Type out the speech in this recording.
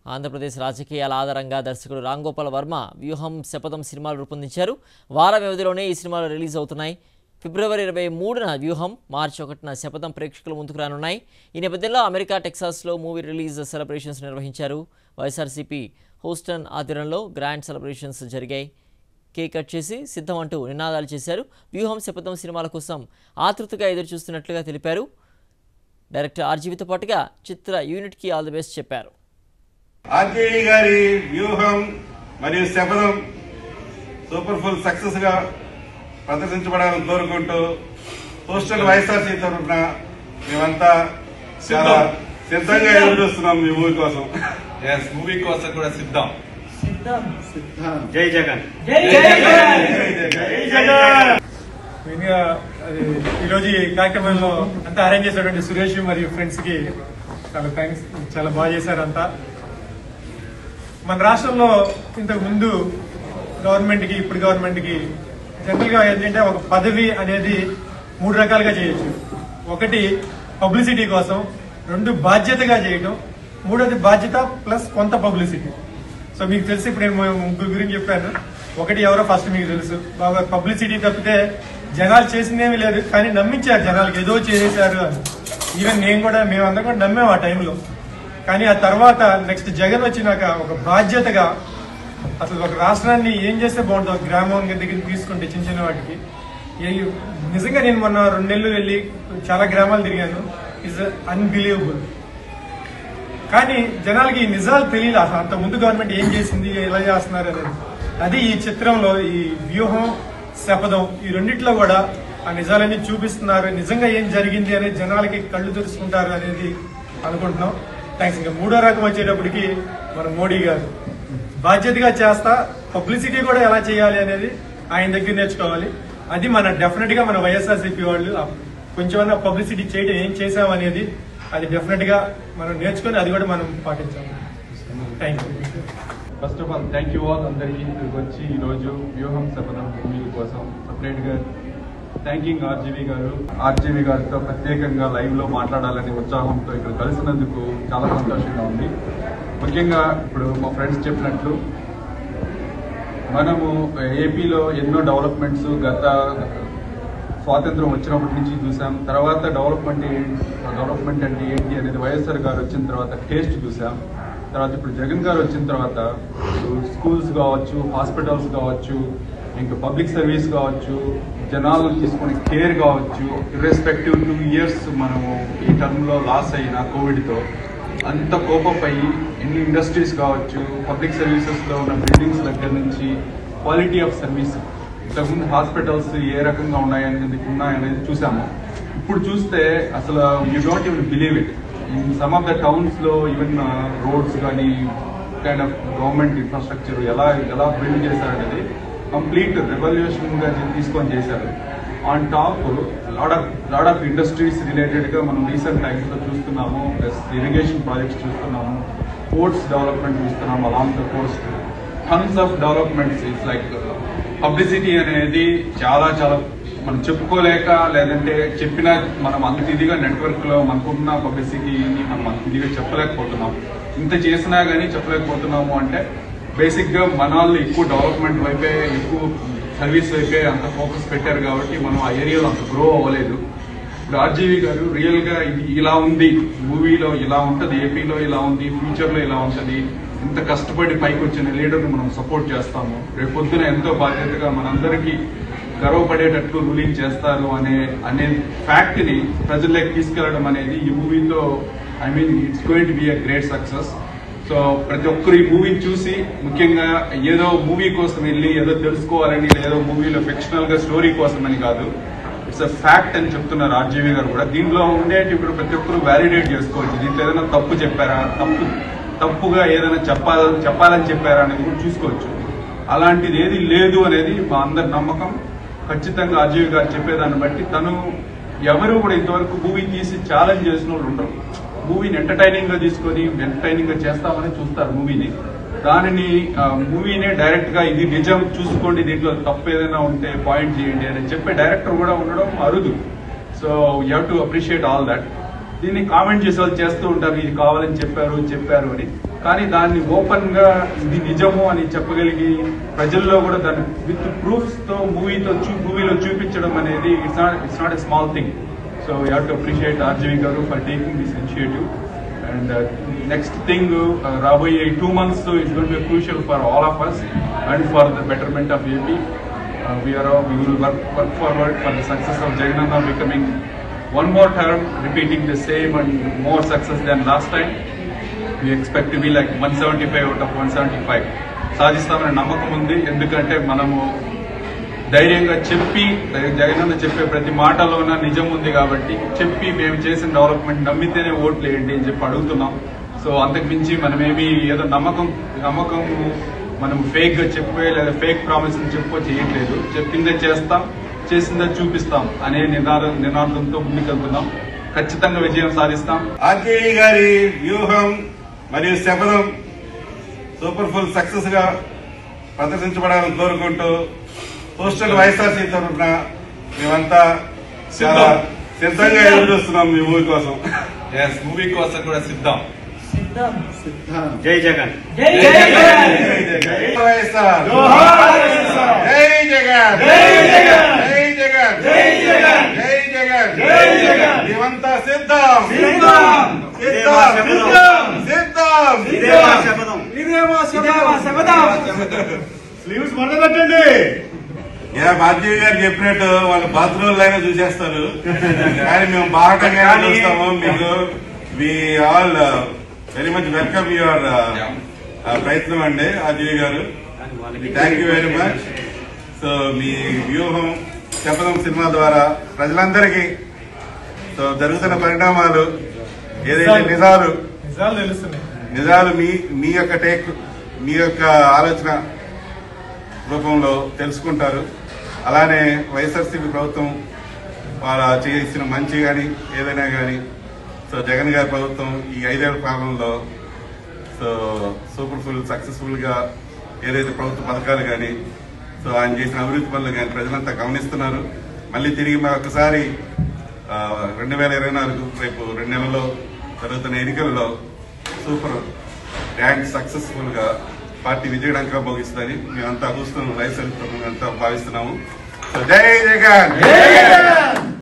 ఆంధ్రప్రదేశ్ రాజకీయాల ఆధారంగా దర్శకుడు రామ్ గోపాల్ వర్మ వ్యూహం శపథం సినిమాలు రూపొందించారు. వార వ్యవధిలోనే ఈ సినిమాలు రిలీజ్ అవుతున్నాయి. ఫిబ్రవరి 23న వ్యూహం, మార్చి 1న శపథం ప్రేక్షకుల ముందుకు రానున్నాయి. ఈ నేపథ్యంలో అమెరికా టెక్సాస్లో మూవీ రిలీజ్ సెలబ్రేషన్స్ నిర్వహించారు. వైఎస్ఆర్సీపీ హూస్టన్ ఆధ్వర్యంలో గ్రాండ్ సెలబ్రేషన్స్ జరిగాయి. కేక్ కట్ చేసి సిద్ధం అంటూ నినాదాలు చేశారు. వ్యూహం శపథం సినిమాల కోసం ఆతృతగా ఎదురుచూస్తున్నట్లుగా తెలిపారు. డైరెక్టర్ ఆర్జీవితో పాటుగా చిత్ర యూనిట్కి ఆల్ ది బెస్ట్ చెప్పారు. ఆర్జీవి గారి వ్యూహం మరియు శపథం సూపర్ఫుల్ సక్సెస్ గా ప్రదర్శించబడాలని కోరుకుంటూ హోస్టల్ వైఎస్ఆర్సీ తరఫున మేమంతా చాలా సిద్ధంగా ఎదురు చూస్తున్నాం. మీ మూవీ కోసం మూవీ కోసం కూడా సిద్ధం. జై జగన్. ఈరోజు ఈ కార్యక్రమంలో అంతా అరేంజ్ చేసినటువంటి సురేష్ మరియు ఫ్రెండ్స్ కి చాలా థ్యాంక్స్. చాలా బాగా చేశారు అంతా. మన రాష్ట్రంలో ఇంతకు ముందు గవర్నమెంట్ కి ఇప్పుడు గవర్నమెంట్ కి జనరల్ గా ఏంటంటే ఒక పదవి అనేది 3 రకాలుగా చేయొచ్చు. ఒకటి పబ్లిసిటీ కోసం, 2 బాధ్యతగా చేయడం, 3వది బాధ్యత ప్లస్ కొంత పబ్లిసిటీ. సో మీకు తెలుసు, ఇప్పుడు నేను ముగ్గురు గురించి చెప్పాను. ఒకటి ఎవరో ఫస్ట్ మీకు తెలుసు, బాగా పబ్లిసిటీ తప్పితే జనాలు చేసిందేమీ లేదు, కానీ నమ్మించారు జనాలకి ఏదో చేసేశారు అని. ఈవెన్ మేమందరం కూడా నమ్మాం ఆ టైంలో. కానీ ఆ తర్వాత నెక్స్ట్ జగన్ వచ్చినాక ఒక బాధ్యతగా అసలు ఒక రాష్ట్రాన్ని ఏం చేస్తే బాగుంటుంది, గ్రామం దగ్గర తీసుకుంటే చిన్న చిన్న వాటికి. నిజంగా నేను మొన్న 2 నెలలు వెళ్ళి చాలా గ్రామాలు తిరిగాను. It's unbelievable. కానీ జనాలకి ఈ నిజాలు తెలియదు. అసలు అంత ముందు గవర్నమెంట్ ఏం చేసింది, ఎలా చేస్తున్నారు అనేది. అది ఈ చిత్రంలో ఈ వ్యూహం శపథం ఈ రెండిట్లో కూడా ఆ నిజాలన్నీ చూపిస్తున్నారు. నిజంగా ఏం జరిగింది అనేది జనాలకి కళ్ళు తెరుచుకుంటారు అనేది అనుకుంటున్నాం. థ్యాంక్స్. ఇంకా 3వ రకం వచ్చేటప్పటికి మన మోడీ గారు బాధ్యతగా చేస్తా పబ్లిసిటీ కూడా ఎలా చేయాలి అనేది ఆయన దగ్గర నేర్చుకోవాలి. అది డెఫినెట్ గా మన వైఎస్ఆర్సీపీ వాళ్ళు కొంచెమన్నా పబ్లిసిటీ చేయడం ఏం చేసామనేది అది డెఫినెట్ గా మనం నేర్చుకొని అది కూడా మనం పాటించాలి. Thank you. First of all thank you all. అందరికీ ఇక్కడికి వచ్చి ఈరోజు వ్యూహం శపథం మూవీ కోసం సపరేట్ గా థ్యాంకింగ్ ఆర్జీవి గారితో ప్రత్యేకంగా లైవ్ లో మాట్లాడాలనే ఉత్సాహంతో ఇక్కడ కలిసినందుకు చాలా సంతోషంగా ఉంది. ముఖ్యంగా ఇప్పుడు మా ఫ్రెండ్స్ చెప్పినట్లు మనము ఏపీలో ఎన్నో డెవలప్మెంట్స్ గత స్వాతంత్రం వచ్చినప్పటి నుంచి చూసాం. తర్వాత డెవలప్మెంట్ అంటే ఏంటి అనేది వైఎస్ఆర్ గారు వచ్చిన తర్వాత టేస్ట్ చూసాం. తర్వాత ఇప్పుడు జగన్ గారు వచ్చిన తర్వాత స్కూల్స్ కావచ్చు, హాస్పిటల్స్ కావచ్చు, ఇంకా పబ్లిక్ సర్వీస్ కావచ్చు, జనాలు తీసుకునే కేర్ కావచ్చు, ఇర్రెస్పెక్టివ్ 2 years మనము ఈ టర్మ్లో లాస్ అయిన కోవిడ్తో అంత కోపపోయి ఎన్ని ఇండస్ట్రీస్ కావచ్చు, పబ్లిక్ సర్వీసెస్లో ఉన్న బిల్డింగ్స్ దగ్గర నుంచి క్వాలిటీ ఆఫ్ సర్వీస్, ఇంతకుముందు హాస్పిటల్స్ ఏ రకంగా ఉన్నాయనేది చూసాము. ఇప్పుడు చూస్తే అసలు you don't even believe it. In some of the టౌన్స్లో ఈవెన్ రోడ్స్ కానీ కైండ్ ఆఫ్ గవర్నమెంట్ ఇన్ఫ్రాస్ట్రక్చర్ ఎలా బిల్డ్ చేశారనేది కంప్లీట్ రెవల్యూషన్గా తీసుకొని చేశారు. On top lot of industries రిలేటెడ్గా మనం రీసెంట్ టైమ్స్లో చూస్తున్నాము. ప్లస్ ఇరిగేషన్ ప్రాజెక్ట్స్ చూస్తున్నాము, పోర్ట్స్ డెవలప్మెంట్ చూస్తున్నాము along the coast. Tons of developments. It's like publicity అనేది చాలా మనం చెప్పుకోలేక, లేదంటే చెప్పినా మనం అంత ఇదిగా నెట్వర్క్లో మనకున్న పబ్లిసిటీని మనం అంత ఇదిగా చెప్పలేకపోతున్నాం. ఇంత చేసినా కానీ చెప్పలేకపోతున్నాము అంటే బేసిక్గా మన వాళ్ళు ఎక్కువ డెవలప్మెంట్ వైపే, ఎక్కువ సర్వీస్ వైపే అంత ఫోకస్ పెట్టారు కాబట్టి మనం ఆ ఏరియాలో అంత గ్రో అవ్వలేదు. ఇప్పుడు ఆర్జీవి గారు రియల్గా ఇది ఇలా ఉంది, మూవీలో ఇలా ఉంటుంది, ఏపీలో ఇలా ఉంది, ఫ్యూచర్లో ఇలా ఉంటుంది, ఇంత కష్టపడి పైకి వచ్చిన లీడర్ని మనం సపోర్ట్ చేస్తాము, రేపు పొద్దున ఎంతో బాధ్యతగా మనందరికీ గర్వపడేటట్లు రూలింగ్ చేస్తారు అనే ఫ్యాక్ట్ని ప్రజల్లోకి తీసుకెళ్లడం అనేది ఈ మూవీతో it's going to be a great success. So ప్రతి ఒక్కరు ఈ మూవీని చూసి, ముఖ్యంగా ఏదో మూవీ కోసం వెళ్ళి ఏదో తెలుసుకోవాలని, ఏదో మూవీలో ఫిక్షనల్ గా స్టోరీ కోసం అని కాదు, ఇట్స్ అ ఫ్యాక్ట్ అని చెప్తున్నారు ఆర్జీవి గారు కూడా. దీంట్లో ఉండేటి ఇప్పుడు ప్రతి ఒక్కరు వ్యాలిడేట్ చేసుకోవచ్చు. దీంట్లో ఏదైనా తప్పు చెప్పారా, తప్పుగా ఏదైనా చెప్పాలని చెప్పారా అనేది కూడా చూసుకోవచ్చు. అలాంటిది ఏది లేదు అనేది మా అందరి నమ్మకం. ఖచ్చితంగా ఆర్జీవి గారు చెప్పేదాన్ని బట్టి ఎవరు కూడా ఇంతవరకు మూవీ తీసి ఛాలెంజ్ చేసిన వాళ్ళు ఉండరు. మూవీని ఎంటర్టైనింగ్ గా తీసుకొని ఎంటర్టైనింగ్ గా చేస్తామని చూస్తారు మూవీని. దానిని మూవీనే డైరెక్ట్ గా ఇది నిజం చూసుకోండి, దీంట్లో తప్పు ఏదైనా ఉంటే పాయింట్ చేయండి అని చెప్పే డైరెక్టర్ కూడా ఉండడం అరుదు. So you have to appreciate all that. దీన్ని కామెంట్ చేసే వాళ్ళు చేస్తూ ఉంటారు, ఇది కావాలని చెప్పారు అని. కానీ దాన్ని ఓపెన్ గా ఇది నిజము అని చెప్పగలిగి ప్రజల్లో కూడా దాన్ని విత్ ప్రూఫ్స్ తో మూవీలో చూపించడం అనేది it's not a small thing. So we have to appreciate RGV గారు for taking this initiative. And next thing, రాబోయే 2 months is going to be crucial for all of us and for the betterment of AP. We will work forward for the success of Jagannath becoming one more term, repeating the same and more success than last time. We expect to be like 175 out of 175. సాధిస్తామనే నమ్మకం ఉంది. ఎందుకంటే మనము ధైర్యంగా చెప్పి జగనన్న చెప్పే ప్రతి మాటలోన నిజం ఉంది కాబట్టి చెప్పి మేము చేసిన డెవలప్మెంట్ నమ్మితేనే ఓట్లు వేయండి అని చెప్పి అడుగుతున్నాం. సో అంతకు మించి మనమేమి ఏదో నమ్మకం మనం ఫేక్ గా చెప్పే లేదా ఫేక్ ప్రామిస్ చెప్పో చేయట్లేదు. చెప్పిందే చేస్తాం, చేసిందే చూపిస్తాం అనే నినాదంతో ముందుకెళ్తున్నాం. ఖచ్చితంగా విజయం సాధిస్తాం. ఆర్జేవి గారి వ్యూహం మరియు శపథం సూపర్ఫుల్ సక్సెస్ గా ప్రదర్శించబడాలని కోరుకుంటూ పోస్టల్ వైఎస్ఆర్సీ తరఫున మేమంతా చాలా సిద్ధంగా ఎదురు చూస్తున్నాం మీ మూవీ కోసం. మూవీ కోసం కూడా సిద్ధం. జై జగన్, జై జగన్, వైఎస్ఆర్, జై జగన్, జై జగన్, జై జగన్, మేమంతా సిద్ధం, స్లీవ్స్ మొదలెట్టండి. ఆర్జీవి గారు చెప్పినట్టు వాళ్ళు బాత్రూమ్ లైన్ చూసేస్తారు, కానీ మేము బాగా చూస్తాము. మీకు we all very much welcome your ప్రయత్నం అండి ఆర్జీవి గారు. Thank you very much. So మీ వ్యూహం శపథం సినిమా ద్వారా ప్రజలందరికీ సో జరుగుతున్న పరిణామాలు ఏదైతే నిజాలు మీ యొక్క టేక్ మీ యొక్క ఆలోచన రూపంలో తెలుసుకుంటారు. అలానే వైఎస్ఆర్సీపీ ప్రభుత్వం వాళ్ళ చేసిన మంచి కానీ ఏదైనా కానీ సో జగన్ గారి ప్రభుత్వం ఈ 5 ఏళ్ల కాలంలో సో సూపర్ఫుల్ సక్సెస్ఫుల్ గా ఏదైతే ప్రభుత్వ పథకాలు కానీ సో ఆయన చేసిన అభివృద్ధి పనులు కానీ ప్రజలంతా గమనిస్తున్నారు. మళ్ళీ తిరిగి మరొకసారి 2024 రేపు 2 నెలల్లో జరుగుతున్న ఎన్నికల్లో సూపర్ గ్రాండ్ సక్సెస్ఫుల్ గా పార్టీ విజయడంగా భోగిస్తుందని మేమంతా చూస్తున్నాం. వైఎస్ఆర్ అంతా భావిస్తున్నాము. జై జగన్.